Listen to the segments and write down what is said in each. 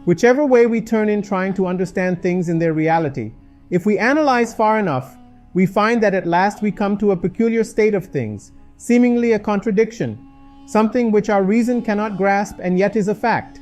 Whichever way we turn in trying to understand things in their reality, if we analyze far enough, we find that at last we come to a peculiar state of things, seemingly a contradiction, something which our reason cannot grasp and yet is a fact.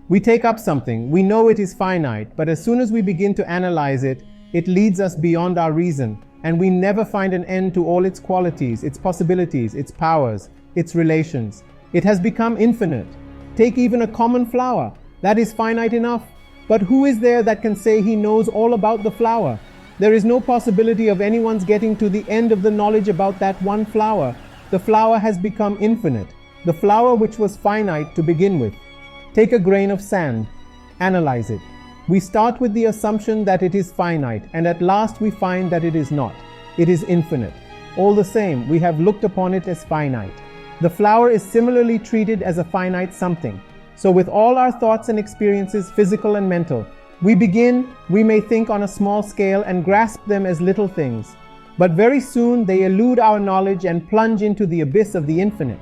We take up something, we know it is finite, but as soon as we begin to analyze it, it leads us beyond our reason, and we never find an end to all its qualities, its possibilities, its powers, its relations. It has become infinite. Take even a common flower, that is finite enough. But who is there that can say he knows all about the flower? There is no possibility of anyone's getting to the end of the knowledge about that one flower. The flower has become infinite, the flower which was finite to begin with. Take a grain of sand, analyze it. We start with the assumption that it is finite, and at last we find that it is not. It is infinite. All the same, we have looked upon it as finite. The flower is similarly treated as a finite something. So with all our thoughts and experiences, physical and mental, we may think on a small scale and grasp them as little things. But very soon they elude our knowledge and plunge into the abyss of the infinite.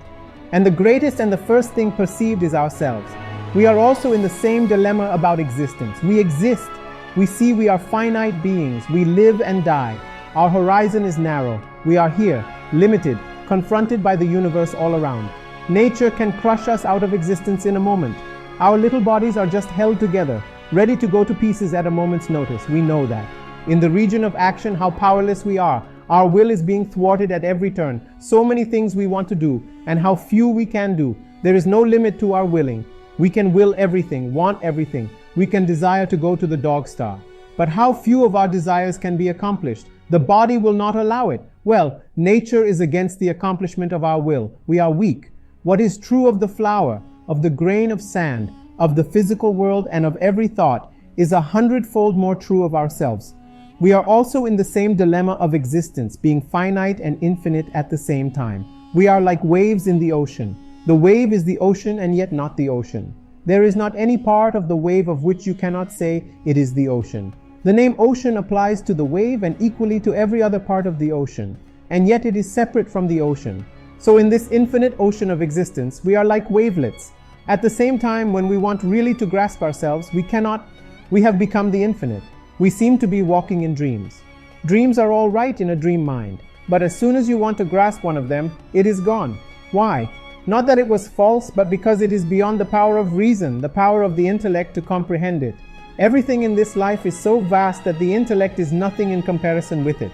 And the greatest and the first thing perceived is ourselves. We are also in the same dilemma about existence. We exist. We see we are finite beings. We live and die. Our horizon is narrow. We are here, limited, confronted by the universe all around. Nature can crush us out of existence in a moment. Our little bodies are just held together, ready to go to pieces at a moment's notice. We know that. In the region of action, how powerless we are. Our will is being thwarted at every turn. So many things we want to do, and how few we can do. There is no limit to our willing. We can will everything, want everything. We can desire to go to the dog star. But how few of our desires can be accomplished? The body will not allow it. Well, nature is against the accomplishment of our will. We are weak. What is true of the flower, of the grain of sand, of the physical world, and of every thought is 100-fold more true of ourselves. We are also in the same dilemma of existence, being finite and infinite at the same time. We are like waves in the ocean. The wave is the ocean and yet not the ocean. There is not any part of the wave of which you cannot say it is the ocean. The name ocean applies to the wave and equally to every other part of the ocean, and yet it is separate from the ocean. So in this infinite ocean of existence, we are like wavelets. At the same time, when we want really to grasp ourselves, we have become the infinite. We seem to be walking in dreams. Dreams are all right in a dream mind, but as soon as you want to grasp one of them, it is gone. Why? Not that it was false, but because it is beyond the power of reason, the power of the intellect to comprehend it. Everything in this life is so vast that the intellect is nothing in comparison with it.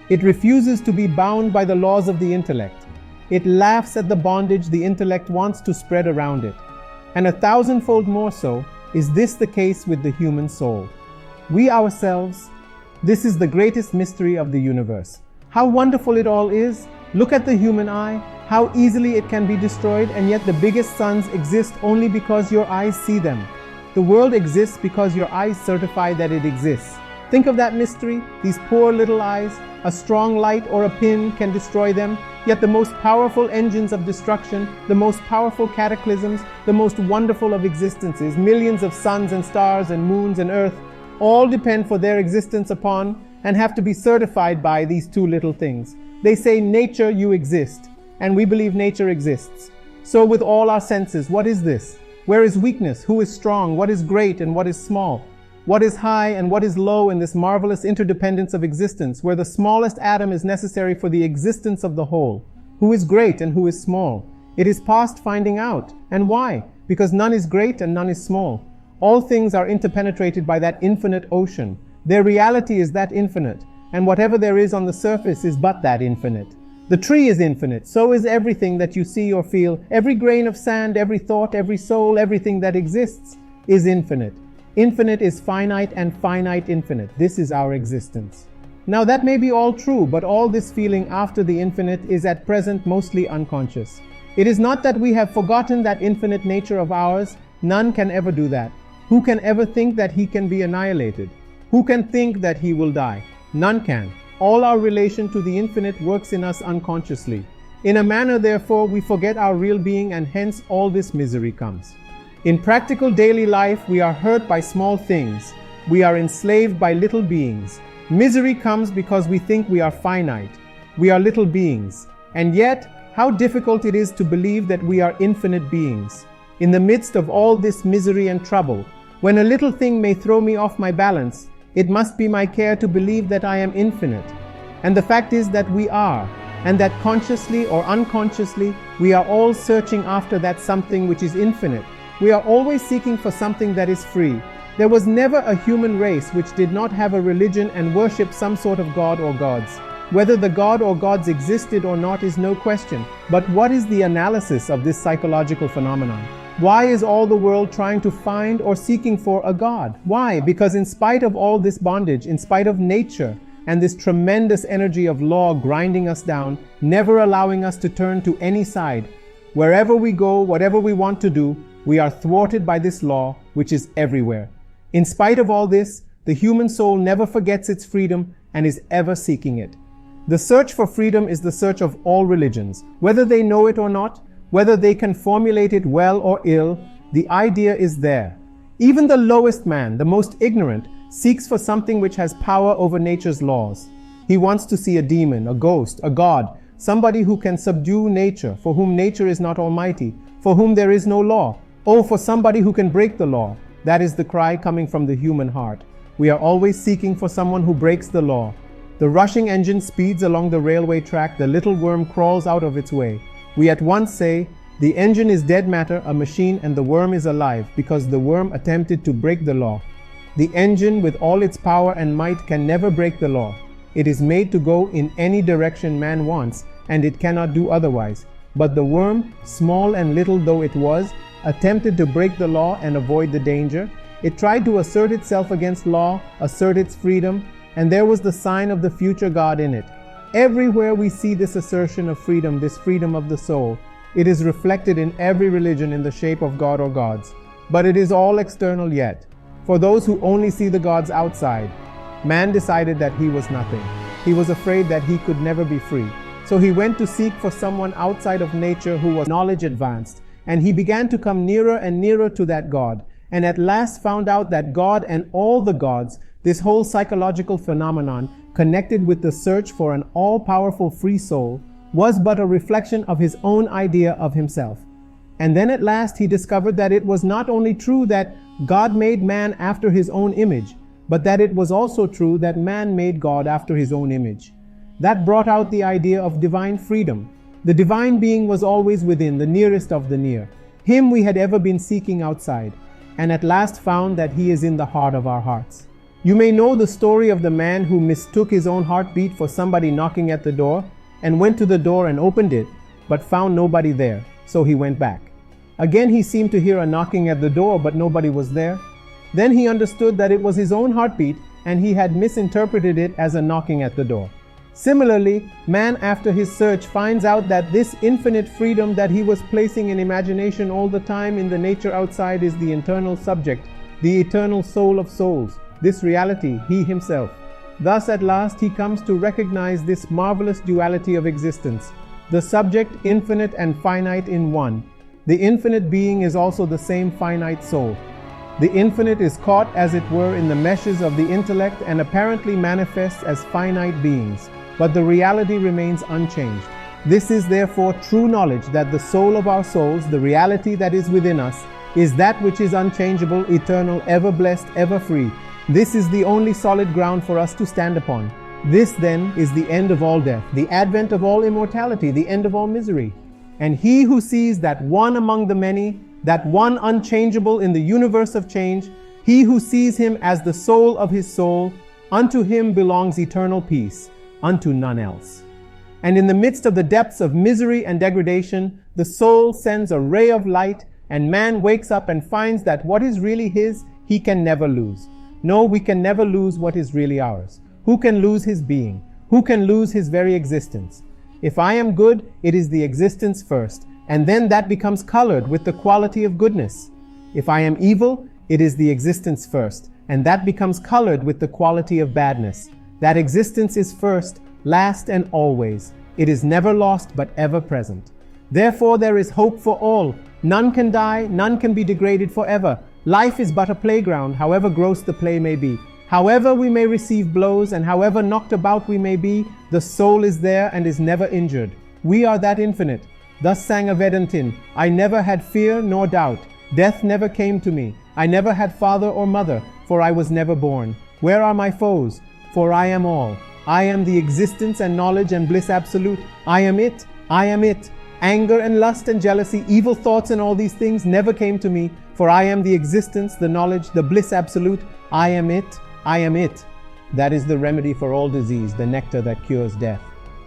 It refuses to be bound by the laws of the intellect. It laughs at the bondage the intellect wants to spread around it. And 1,000-fold more so is this the case with the human soul. We ourselves, this is the greatest mystery of the universe. How wonderful it all is. Look at the human eye, how easily it can be destroyed, and yet the biggest suns exist only because your eyes see them. The world exists because your eyes certify that it exists. Think of that mystery, these poor little eyes. A strong light or a pin can destroy them, yet the most powerful engines of destruction, the most powerful cataclysms, the most wonderful of existences, millions of suns and stars and moons and earth, all depend for their existence upon and have to be certified by these two little things. They say, nature, you exist, and we believe nature exists. So with all our senses, what is this? Where is weakness? Who is strong? What is great and what is small? What is high and what is low in this marvelous interdependence of existence, where the smallest atom is necessary for the existence of the whole? Who is great and who is small? It is past finding out. And why? Because none is great and none is small. All things are interpenetrated by that infinite ocean. Their reality is that infinite, and whatever there is on the surface is but that infinite. The tree is infinite, so is everything that you see or feel. Every grain of sand, every thought, every soul, everything that exists is infinite. Infinite is finite and finite infinite. This is our existence. Now that may be all true, but all this feeling after the infinite is at present mostly unconscious. It is not that we have forgotten that infinite nature of ours. None can ever do that. Who can ever think that he can be annihilated? Who can think that he will die? None can. All our relation to the infinite works in us unconsciously. In a manner, therefore, we forget our real being, and hence all this misery comes. In practical daily life, we are hurt by small things. We are enslaved by little beings. Misery comes because we think we are finite. We are little beings. And yet, how difficult it is to believe that we are infinite beings. In the midst of all this misery and trouble, When a little thing may throw me off my balance, it must be my care to believe that I am infinite. And the fact is that we are, and that consciously or unconsciously, we are all searching after that something which is infinite. We are always seeking for something that is free. There was never a human race which did not have a religion and worship some sort of god or gods. Whether the god or gods existed or not is no question. But what is the analysis of this psychological phenomenon? Why is all the world trying to find or seeking for a God? Why? Because in spite of all this bondage, in spite of nature, and this tremendous energy of law grinding us down, never allowing us to turn to any side, wherever we go, whatever we want to do, we are thwarted by this law, which is everywhere. In spite of all this, the human soul never forgets its freedom and is ever seeking it. The search for freedom is the search of all religions. Whether they know it or not, whether they can formulate it well or ill, the idea is there. Even the lowest man, the most ignorant, seeks for something which has power over nature's laws. He wants to see a demon, a ghost, a god, somebody who can subdue nature, for whom nature is not almighty, for whom there is no law. Oh, for somebody who can break the law. That is the cry coming from the human heart. We are always seeking for someone who breaks the law. The rushing engine speeds along the railway track, the little worm crawls out of its way. We at once say, the engine is dead matter, a machine, and the worm is alive, because the worm attempted to break the law. The engine, with all its power and might, can never break the law. It is made to go in any direction man wants, and it cannot do otherwise. But the worm, small and little though it was, attempted to break the law and avoid the danger. It tried to assert itself against law, assert its freedom, and there was the sign of the future God in it. Everywhere we see this assertion of freedom, this freedom of the soul, it is reflected in every religion in the shape of God or gods. But it is all external yet. For those who only see the gods outside, man decided that he was nothing. He was afraid that he could never be free. So he went to seek for someone outside of nature who was knowledge advanced, and he began to come nearer and nearer to that God, and at last found out that God and all the gods, this whole psychological phenomenon, connected with the search for an all-powerful free soul, was but a reflection of his own idea of himself. And then at last he discovered that it was not only true that God made man after his own image, but that it was also true that man made God after his own image. That brought out the idea of divine freedom. The divine being was always within, the nearest of the near. Him we had ever been seeking outside, and at last found that he is in the heart of our hearts. You may know the story of the man who mistook his own heartbeat for somebody knocking at the door, and went to the door and opened it, but found nobody there, so he went back. Again he seemed to hear a knocking at the door, but nobody was there. Then he understood that it was his own heartbeat, and he had misinterpreted it as a knocking at the door. Similarly, man after his search finds out that this infinite freedom that he was placing in imagination all the time in the nature outside is the internal subject, the eternal soul of souls, this reality, he himself. Thus at last he comes to recognize this marvelous duality of existence, the subject infinite and finite in one. The infinite being is also the same finite soul. The infinite is caught, as it were, in the meshes of the intellect and apparently manifests as finite beings, but the reality remains unchanged. This is therefore true knowledge, that the soul of our souls, the reality that is within us, is that which is unchangeable, eternal, ever blessed, ever free. This is the only solid ground for us to stand upon. This then is the end of all death, the advent of all immortality, the end of all misery. And he who sees that one among the many, that one unchangeable in the universe of change, he who sees him as the soul of his soul, unto him belongs eternal peace, unto none else. And in the midst of the depths of misery and degradation, the soul sends a ray of light, and man wakes up and finds that what is really his, he can never lose. No, we can never lose what is really ours. Who can lose his being? Who can lose his very existence? If I am good, it is the existence first, and then that becomes colored with the quality of goodness. If I am evil, it is the existence first, and that becomes colored with the quality of badness. That existence is first, last, and always. It is never lost, but ever present. Therefore there is hope for all. None can die, none can be degraded forever. Life is but a playground, however gross the play may be. However we may receive blows, and however knocked about we may be, the soul is there and is never injured. We are that infinite. Thus sang Avedantin, I never had fear nor doubt. Death never came to me. I never had father or mother, for I was never born. Where are my foes? For I am all. I am the existence and knowledge and bliss absolute. I am it. I am it. Anger and lust and jealousy, evil thoughts and all these things never came to me, for I am the existence, the knowledge, the bliss absolute. I am it. I am it. That is the remedy for all disease, the nectar that cures death.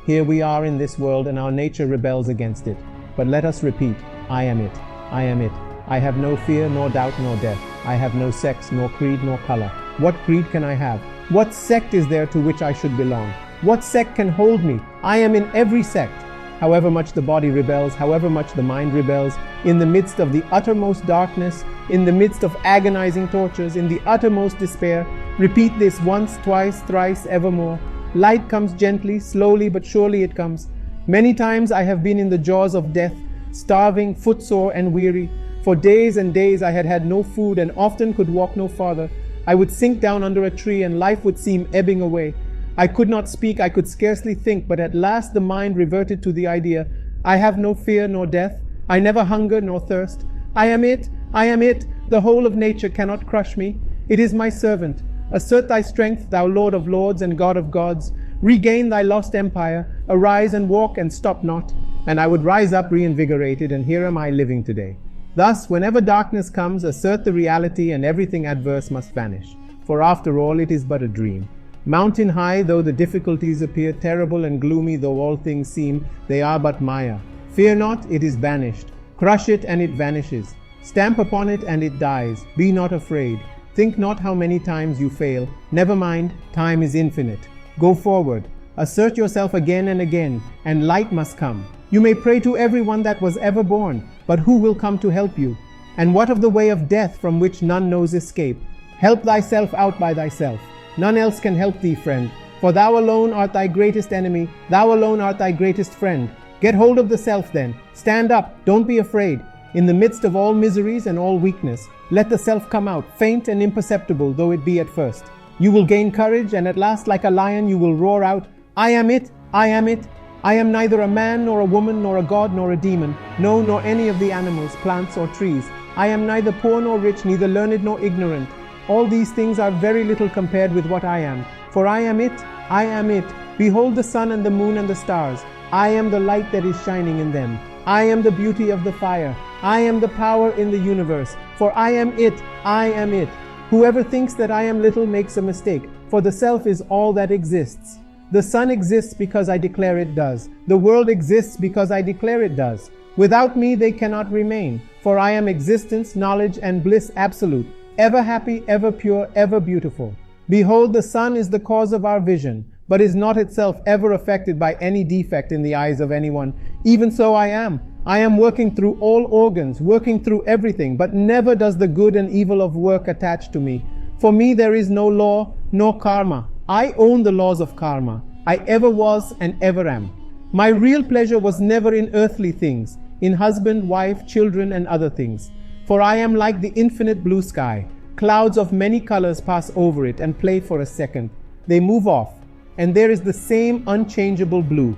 Here we are in this world and our nature rebels against it. But let us repeat, I am it. I am it. I have no fear, nor doubt, nor death. I have no sex, nor creed, nor color. What creed can I have? What sect is there to which I should belong? What sect can hold me? I am in every sect. However much the body rebels, however much the mind rebels, in the midst of the uttermost darkness, in the midst of agonizing tortures, in the uttermost despair, repeat this once, twice, thrice, evermore. Light comes gently, slowly, but surely it comes. Many times I have been in the jaws of death, starving, footsore, and weary. For days and days I had had no food and often could walk no farther. I would sink down under a tree and life would seem ebbing away. I could not speak, I could scarcely think, but at last the mind reverted to the idea, I have no fear nor death, I never hunger nor thirst. I am it, I am it, the whole of nature cannot crush me. It is my servant. Assert thy strength, thou Lord of lords and God of gods. Regain thy lost empire, arise and walk and stop not. And I would rise up reinvigorated, and here am I living today. Thus, whenever darkness comes, assert the reality and everything adverse must vanish. For after all, it is but a dream. Mountain high, though the difficulties appear, terrible and gloomy though all things seem, they are but Maya. Fear not, it is banished. Crush it and it vanishes. Stamp upon it and it dies. Be not afraid. Think not how many times you fail. Never mind, time is infinite. Go forward. Assert yourself again and again, and light must come. You may pray to everyone that was ever born, but who will come to help you? And what of the way of death from which none knows escape? Help thyself out by thyself. None else can help thee, friend, for thou alone art thy greatest enemy, thou alone art thy greatest friend. Get hold of the self then. Stand up, don't be afraid. In the midst of all miseries and all weakness, let the self come out, faint and imperceptible though it be at first. You will gain courage, and at last like a lion you will roar out, I am it, I am it. I am neither a man nor a woman nor a god nor a demon, no, nor any of the animals, plants or trees. I am neither poor nor rich, neither learned nor ignorant. All these things are very little compared with what I am. For I am it, I am it. Behold the sun and the moon and the stars. I am the light that is shining in them. I am the beauty of the fire. I am the power in the universe. For I am it, I am it. Whoever thinks that I am little makes a mistake, for the self is all that exists. The sun exists because I declare it does. The world exists because I declare it does. Without me they cannot remain, for I am existence, knowledge, and bliss absolute. Ever happy, ever pure, ever beautiful. Behold, the sun is the cause of our vision, but is not itself ever affected by any defect in the eyes of anyone. Even so I am. I am working through all organs, working through everything, but never does the good and evil of work attach to me. For me there is no law, nor karma. I own the laws of karma. I ever was and ever am. My real pleasure was never in earthly things, in husband, wife, children, and other things. For I am like the infinite blue sky. Clouds of many colors pass over it and play for a second. They move off, and there is the same unchangeable blue.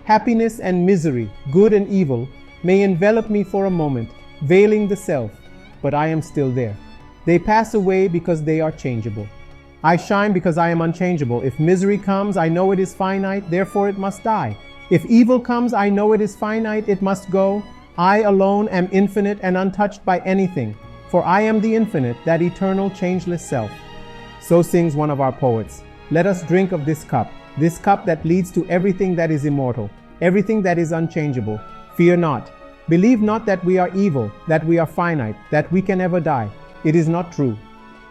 Happiness and misery, good and evil, may envelop me for a moment, veiling the self, but I am still there. They pass away because they are changeable. I shine because I am unchangeable. If misery comes, I know it is finite, therefore it must die. If evil comes, I know it is finite, it must go. I alone am infinite and untouched by anything, for I am the infinite, that eternal, changeless self. So sings one of our poets. Let us drink of this cup that leads to everything that is immortal, everything that is unchangeable. Fear not. Believe not that we are evil, that we are finite, that we can ever die. It is not true.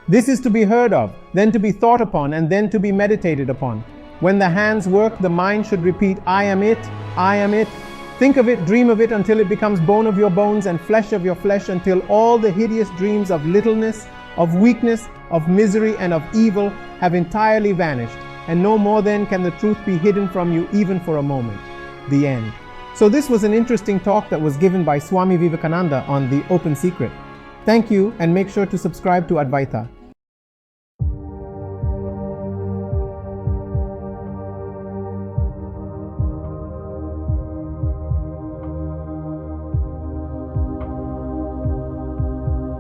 This is to be heard of, then to be thought upon, and then to be meditated upon. When the hands work, the mind should repeat, I am it, I am it. Think of it, dream of it until it becomes bone of your bones and flesh of your flesh, until all the hideous dreams of littleness, of weakness, of misery, and of evil have entirely vanished, and no more then can the truth be hidden from you even for a moment. The end. So this was an interesting talk that was given by Swami Vivekananda on the Open Secret. Thank you, and make sure to subscribe to Advaita.